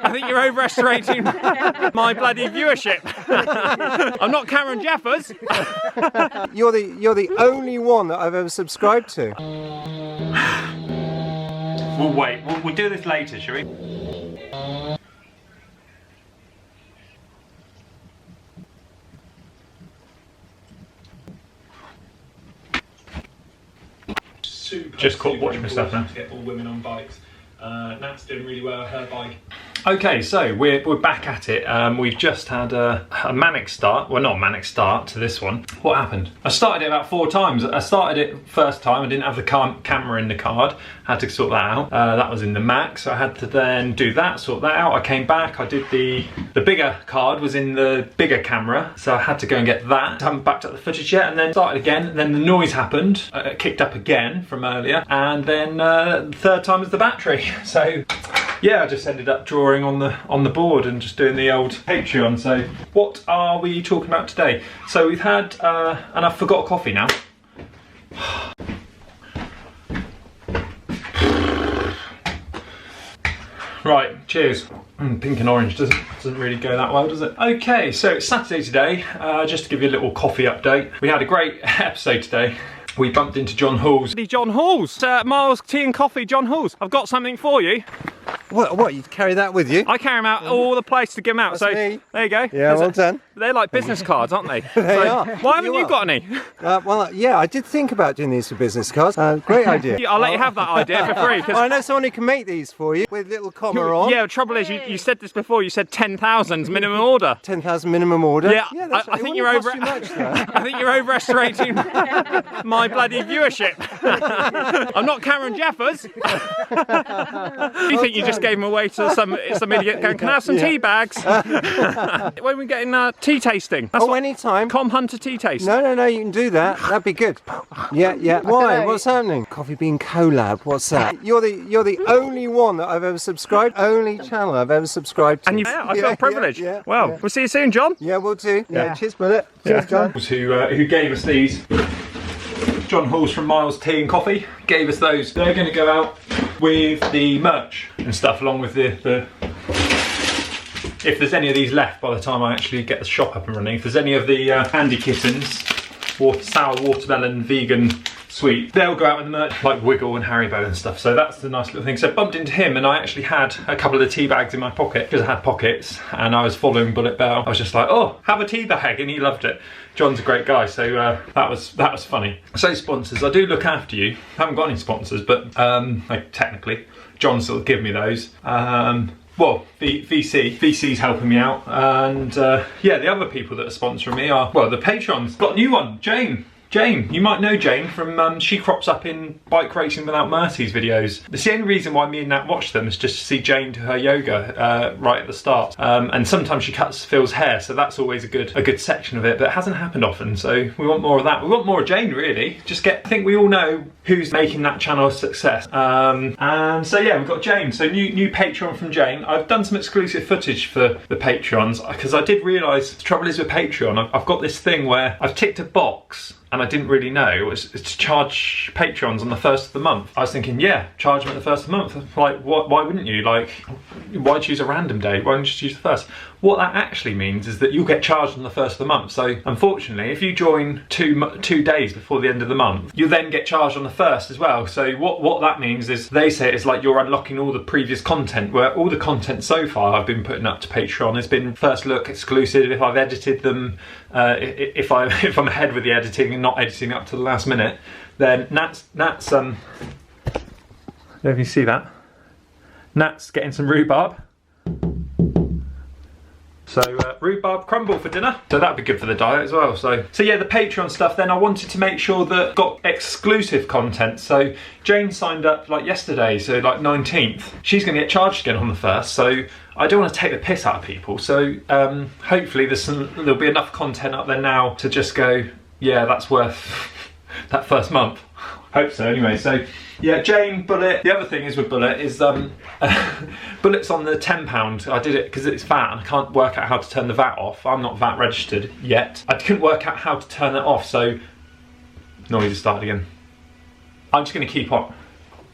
I think you're overestimating my bloody viewership. I'm not Cameron Jeffers. You're the only one that I've ever subscribed to. We'll wait. We'll do this later, shall we? Just caught watching myself now. To get all women on bikes. Nat's doing really well, her bike. Okay, so we're back at it. We've just had a manic start. Well, not a manic start to this one. What happened? I started it about 4 times. I started it first time. I didn't have the camera in the card. Had to sort that out. That was in the Mac, so I had to then do that, sort that out. I came back. I did the bigger card was in the bigger camera, so I had to go and get that. I haven't backed up the footage yet, and then started again. Then the noise happened. It kicked up again from earlier, and then the third time was the battery. So. Yeah, I just ended up drawing on the board and just doing the old Patreon. So what are we talking about today? So we've had, and I forgot coffee now. Right, cheers. Pink and orange doesn't really go that well, does it? Okay, so it's Saturday today. Just to give you a little coffee update. We had a great episode today. We bumped into John Halls. John Halls, Miles Tea and Coffee, John Halls. I've got something for you. What, you carry that with you? I carry them out all the place to give them out. That's so me. There you go. Yeah, well done. They're like business cards, aren't they? They are. Why haven't you got any? Well, yeah, I did think about doing these for business cards. Great idea. I'll let you have that idea for free. I know someone who can make these for you with little comma on. Yeah, the trouble is, you said this before. You said 10,000 minimum order. 10,000 minimum order. Yeah, that's I think you're over. I think you're overestimating my bloody viewership. I'm not Cameron Jeffers. You think you just gave them away to some idiot going, can I have some tea bags? When we're getting tea tasting. That's anytime. KOM HUNTER tea tasting. No, you can do that. That'd be good. Yeah. Why? What's happening? Coffee Bean collab. What's that? You're the only one that I've ever subscribed. Only channel I've ever subscribed to. And I feel privileged. We'll see you soon, John. Yeah, we'll do. Yeah. Cheers, Bullet. Cheers, John. Who gave us these? John Halls from Miles Tea and Coffee gave us those. They're going to go out with the merch and stuff, along with the if there's any of these left by the time I actually get the shop up and running. If there's any of the Handy Kittens, sour watermelon vegan sweet, they'll go out with the merch, like Wiggle and Haribo and stuff. So that's the nice little thing. So bumped into him, and I actually had a couple of the tea bags in my pocket because I had pockets, and I was following Bullet Bell. I was just like, oh, have a tea bag, and he loved it. John's a great guy, so that was funny. So sponsors, I do look after you. I haven't got any sponsors, but like, technically, John sort of give me those. Well, VC's helping me out, and yeah, the other people that are sponsoring me are, well, the Patrons. Got a new one, Jane, you might know Jane from, she crops up in Bike Racing Without Mercy's videos. It's the only reason why me and Nat watch them is just to see Jane do her yoga right at the start. And sometimes she cuts Phil's hair, so that's always a good section of it, but it hasn't happened often, so we want more of that. We want more of Jane, really. I think we all know who's making that channel a success. And so yeah, we've got Jane, so new Patreon from Jane. I've done some exclusive footage for the Patreons, because I did realise the trouble is with Patreon, I've got this thing where I've ticked a box, and I didn't really know, it's to charge Patrons on the 1st of the month. I was thinking, yeah, charge them at the 1st of the month. Like, why wouldn't you? Like, why choose a random day? Why don't you just use the 1st? What that actually means is that you'll get charged on the 1st of the month. So, unfortunately, if you join two days before the end of the month, you then get charged on the 1st as well. So what that means is, they say it's like you're unlocking all the previous content, where all the content so far I've been putting up to Patreon has been first look exclusive. If I've edited them, if I'm ahead with the editing and not editing up to the last minute, then Nat's if you see that, Nat's getting some rhubarb. So rhubarb crumble for dinner. So that'd be good for the diet as well. So yeah, the Patreon stuff. Then I wanted to make sure that got exclusive content. So Jane signed up like yesterday, so like 19th. She's going to get charged again on the 1st. So I don't want to take the piss out of people. So hopefully there'll be enough content up there now to just go, yeah, that's worth that first month. Hope so anyway. So yeah, Jane, Bullet. The other thing is with Bullet is Bullet's on the £10. I did it because it's VAT and I can't work out how to turn the VAT off. I'm not VAT registered yet. I couldn't work out how to turn it off, so noise started again. I'm just going to keep on.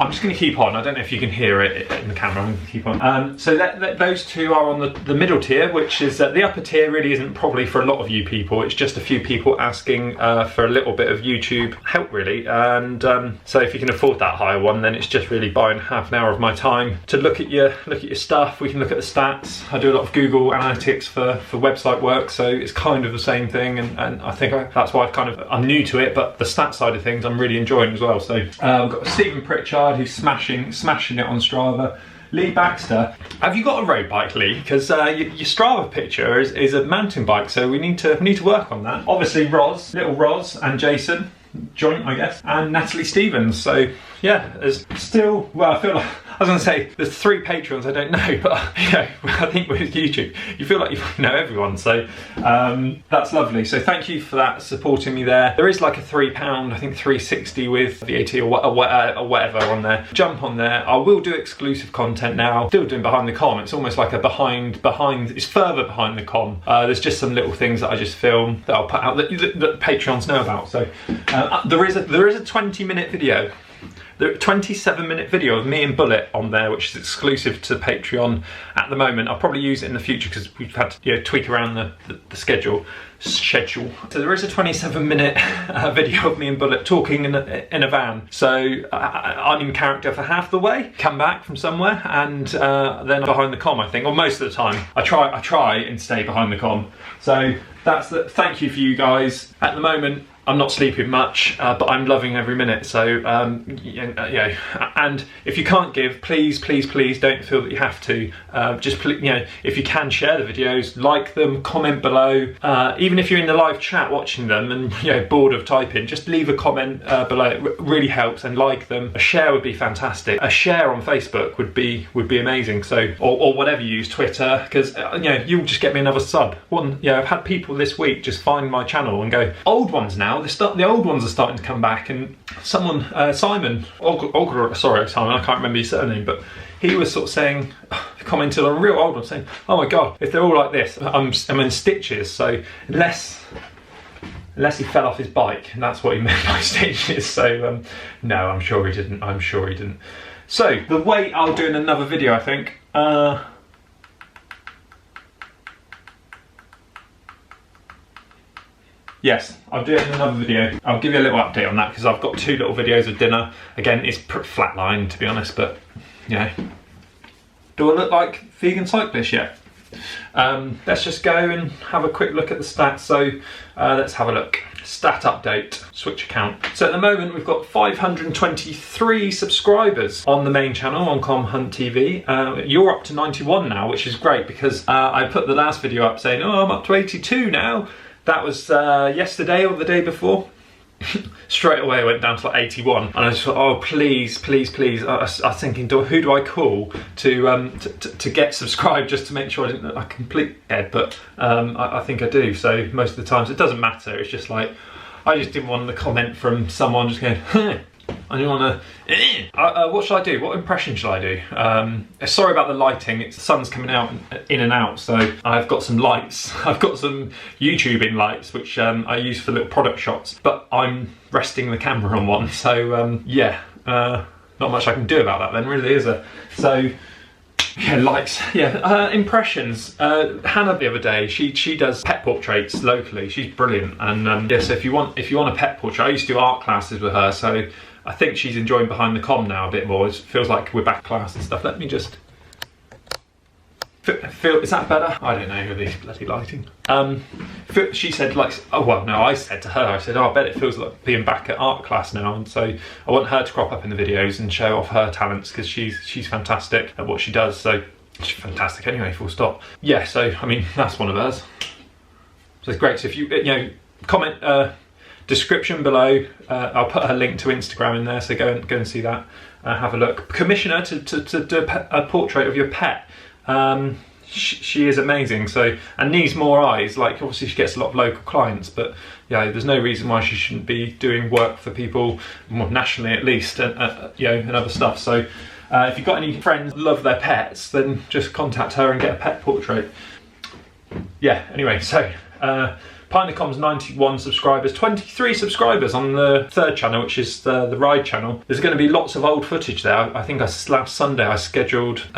I'm just going to keep on. I don't know if you can hear it in the camera. I'm going to keep on. So those two are on the middle tier, which is the upper tier really isn't probably for a lot of you people. It's just a few people asking for a little bit of YouTube help really. And so if you can afford that higher one, then it's just really buying half an hour of my time to look at your stuff. We can look at the stats. I do a lot of Google Analytics for website work, so it's kind of the same thing. And I think that's why I'm new to it, but the stat side of things I'm really enjoying as well. So we've got Stephen Pritchard, who's smashing it on Strava. Lee Baxter, have you got a road bike, Lee? Because your Strava picture is a mountain bike, so we need to work on that. Obviously, little Roz, and Jason, joint, I guess, and Natalie Stevens. So yeah, there's still, well, I feel like I was going to say there's 3 patrons I don't know, but you know, I think with YouTube you feel like you know everyone, so that's lovely. So thank you for that, supporting me there. There is like a £3, I think £3.60 with VAT or whatever on there. Jump on there. I will do exclusive content now. Still doing behind the com. It's almost like a behind. It's further behind the com. There's just some little things that I just film that I'll put out that patrons know about. So there is a 20-minute video. The 27-minute video of me and Bullet on there, which is exclusive to Patreon at the moment. I'll probably use it in the future because we've had to tweak around the schedule. So there is a 27-minute video of me and Bullet talking in a van. So I'm in character for half the way, come back from somewhere, and then behind the com, I think, or most of the time. I try and stay behind the com. So thank you for you guys. At the moment, I'm not sleeping much, but I'm loving every minute. So, you know, and if you can't give, please don't feel that you have to. Just, you know, if you can, share the videos, like them, comment below. Even if you're in the live chat watching them and, you know, bored of typing, just leave a comment below. It really helps, and like them. A share would be fantastic. A share on Facebook would be amazing. So, or whatever you use, Twitter, because you know, you'll just get me another sub. I've had people this week just find my channel and go, old ones now. The old ones are starting to come back, and someone, Simon, sorry Simon, I can't remember your surname, but he was sort of saying, commented on a real old one, saying, oh my god, if they're all like this, I'm in stitches. So unless he fell off his bike, and that's what he meant by stitches. So no, I'm sure he didn't. So the weight I'll do in another video, I think. Yes, I'll do it in another video. I'll give you a little update on that because I've got 2 little videos of dinner. Again, it's flatlined to be honest, but you know, do I look like vegan cyclist yet? Let's just go and have a quick look at the stats. So let's have a look. Stat update, switch account. So at the moment we've got 523 subscribers on the main channel on KOM Hunt TV. You're up to 91 now, which is great because I put the last video up saying, oh, I'm up to 82 now. That was yesterday or the day before. Straight away I went down to like 81, and I just thought, oh please. I was thinking, who do I call to get subscribed, just to make sure I didn't look like a complete head, but I think I do. So most of the times it doesn't matter. It's just like, I just didn't want the comment from someone just going, huh. I didn't want to. What should I do? What impression should I do? Sorry about the lighting. The sun's coming out in and out, so I've got some lights. I've got some YouTubing lights, which I use for little product shots. But I'm resting the camera on one, so yeah, not much I can do about that. Then, really, is there? So. Yeah, lights. Yeah, impressions. Hannah the other day, she does pet portraits locally. She's brilliant, and yeah. So if you want a pet portrait, I used to do art classes with her. So I think she's enjoying behind the com now a bit more. It feels like we're back class and stuff. Let me just feel. Is that better? I don't know with these bloody lighting. She said like, oh well, no, I said to her, I said, oh, I bet it feels like being back at art class now, and so I want her to crop up in the videos and show off her talents because she's fantastic at what she does. So she's fantastic anyway, full stop. Yeah, so I mean that's one of hers. So it's great. So if you comment description below, I'll put her link to Instagram in there. So go and see that. Have a look. Commission her to do a portrait of your pet. She is amazing, so, and needs more eyes. Like obviously she gets a lot of local clients, but yeah, there's no reason why she shouldn't be doing work for people, well, nationally at least, and and other stuff. So if you've got any friends who love their pets, then just contact her and get a pet portrait. Yeah, anyway, so Behind the Com's 91 subscribers, 23 subscribers on the third channel, which is the ride channel. There's going to be lots of old footage there. I think last Sunday I scheduled 3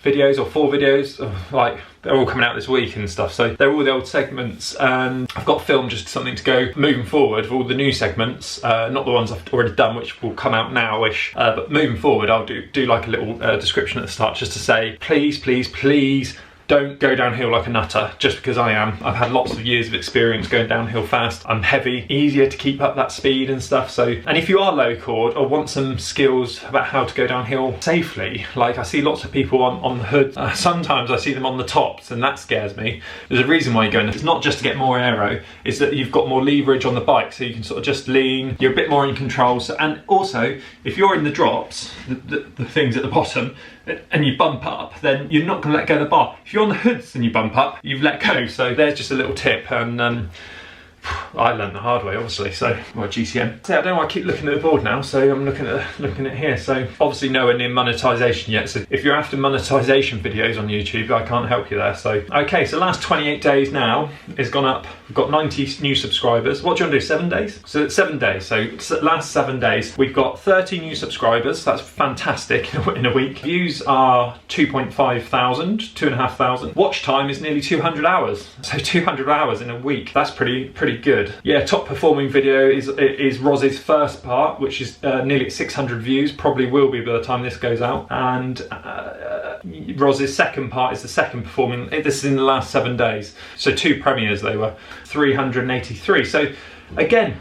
videos or 4 videos, like they're all coming out this week and stuff, so they're all the old segments, and I've got filmed just something to go moving forward for all the new segments, not the ones I've already done, which will come out now-ish, but moving forward I'll do like a little description at the start just to say, please don't go downhill like a nutter, just because I am. I've had lots of years of experience going downhill fast. I'm heavy, easier to keep up that speed and stuff. So, and if you are low chord or want some skills about how to go downhill safely, like I see lots of people on the hood. Sometimes I see them on the tops, and that scares me. There's a reason why you're going. It's not just to get more aero. It's that you've got more leverage on the bike, so you can sort of just lean. You're a bit more in control. So, and also, if you're in the drops, the things at the bottom, and you bump up, then you're not going to let go of the bar. If you're on the hoods and you bump up, you've let go. So there's just a little tip, and I learned the hard way, obviously. So, well, GCM. So I don't know why I keep looking at the board now. So I'm looking at here. So obviously nowhere near monetization yet. So if you're after monetization videos on YouTube, I can't help you there. So okay, so last 28 days now it's gone up. We've got 90 new subscribers. What do you want to do? 7 days? So it's 7 days. So last 7 days we've got 30 new subscribers. That's fantastic in a week. Views are 2,500. Watch time is nearly 200 hours. So 200 hours in a week. That's pretty good. Yeah, top performing video is Roz's first part, which is nearly at 600 views, probably will be by the time this goes out, and Roz's second part is the second performing. This is in the last 7 days, so 2 premieres they were, 383. So again,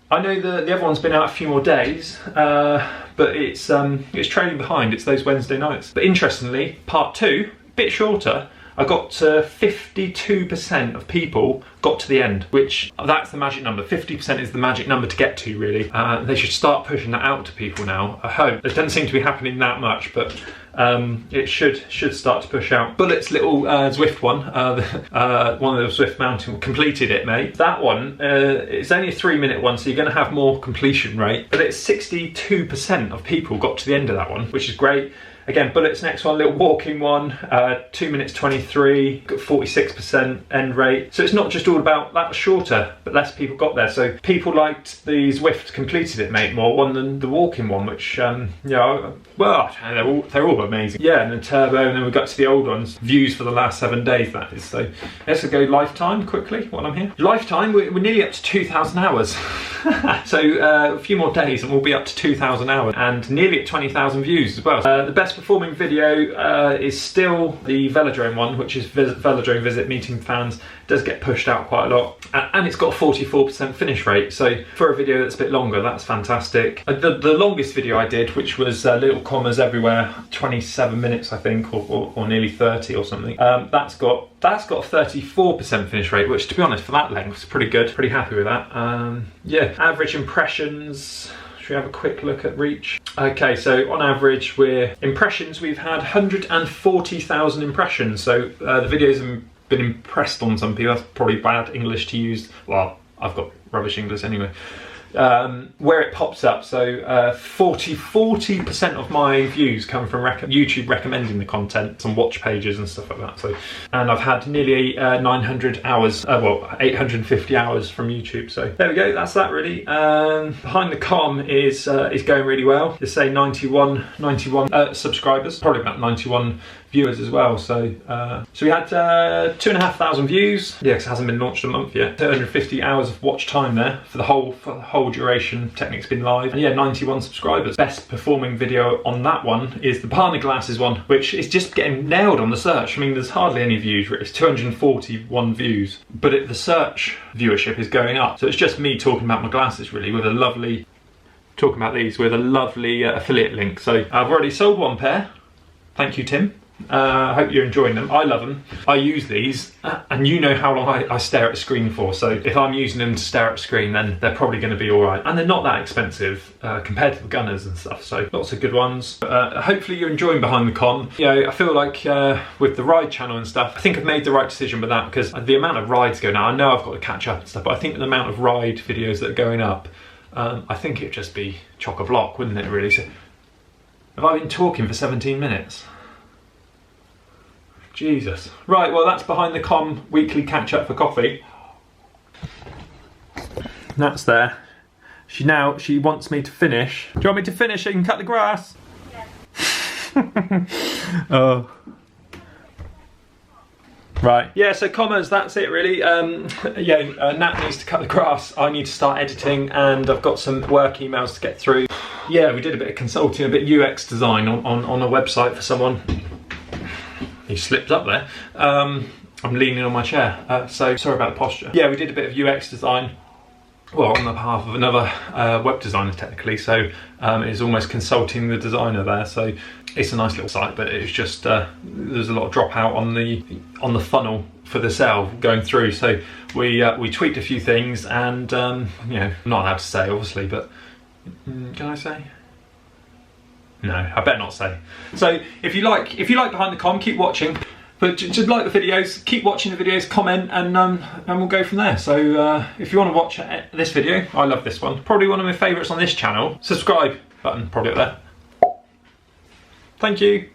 I know the other one's been out a few more days, but it's trailing behind. It's those Wednesday nights. But interestingly, part 2, a bit shorter. I got 52% of people got to the end, which that's the magic number. 50% is the magic number to get to, really. They should start pushing that out to people now, I hope. It doesn't seem to be happening that much, but it should start to push out. Bullet's little Zwift one, one of the Zwift mountain, completed it, mate. That one, it's only a 3-minute one, so you're going to have more completion rate, but it's 62% of people got to the end of that one, which is great. Again, Bullet's next one, little walking one, 2 minutes 23, got 46% end rate. So it's not just all about that was shorter, but less people got there. So people liked the Zwift completed it, mate, more than the walking one, which, yeah, well, they're all amazing. Yeah, and then Turbo, and then we got to the old ones. Views for the last 7 days, that is. So let's go lifetime quickly while I'm here. Lifetime, we're nearly up to 2,000 hours. So a few more days and we'll be up to 2,000 hours and nearly at 20,000 views as well. The best performing video is still the Velodrome one, which is Velodrome Visit Meeting Fans. It does get pushed out quite a lot, and it's got a 44% finish rate. So for a video that's a bit longer, that's fantastic. The longest video I did, which was Little Commas Everywhere, 27 minutes I think, or nearly 30 or something. That's got a 34% finish rate, which, to be honest, for that length is pretty good. Pretty happy with that. Yeah, average impressions. Should we have a quick look at reach? Okay, so on average, we've had 140,000 impressions. So the videos have been impressed on some people. That's probably bad English to use. Well, I've got rubbish English anyway. Where it pops up, so 40% of my views come from YouTube recommending the content, some watch pages and stuff like that. So, and I've had nearly 900 hours, well, 850 hours from YouTube. So there we go. That's that really. Behind the Com is going really well. They say 91 subscribers, probably about 91 viewers as well. So so we had 2,500 views. Yeah, because it hasn't been launched a month yet. 250 hours of watch time there for the whole duration Technic's been live, and yeah, 91 subscribers. Best performing video on that one is the Parna Glasses one, which is just getting nailed on the search. I mean, there's hardly any views. It's 241 views, but the search viewership is going up. So it's just me talking about my glasses really, with a lovely affiliate link. So I've already sold 1 pair. Thank you, Tim. I hope you're enjoying them. I love them. I use these, and you know how long I stare at a screen for, so if I'm using them to stare at a screen, then they're probably going to be alright. And they're not that expensive compared to the Gunners and stuff, so lots of good ones. Hopefully you're enjoying Behind the Com. You know, I feel like with the ride channel and stuff, I think I've made the right decision with that, because the amount of rides going out, I know I've got to catch up and stuff, but I think the amount of ride videos that are going up, I think it'd just be chock-a-block, wouldn't it, really? So, have I been talking for 17 minutes? Jesus. Right, well that's behind the KOM weekly catch up for coffee. That's there. She wants me to finish. Do you want me to finish and cut the grass? Yes. Oh. Right. Yeah, so commas, that's it really. Nat needs to cut the grass. I need to start editing and I've got some work emails to get through. Yeah, we did a bit of consulting, a bit UX design on a website for someone. He slipped up there. I'm leaning on my chair, so sorry about the posture. Yeah, we did a bit of UX design. Well, on the behalf of another web designer technically, so it's almost consulting the designer there. So it's a nice little site, but it's just there's a lot of dropout on the funnel for the sale going through. So we tweaked a few things, and you know, I'm not allowed to say obviously, but can I say? No, I better not say. So if you like Behind the KOM, keep watching. But just like the videos, keep watching the videos, comment, and we'll go from there. So if you want to watch this video, I love this one. Probably one of my favourites on this channel. Subscribe button, probably up there. Thank you.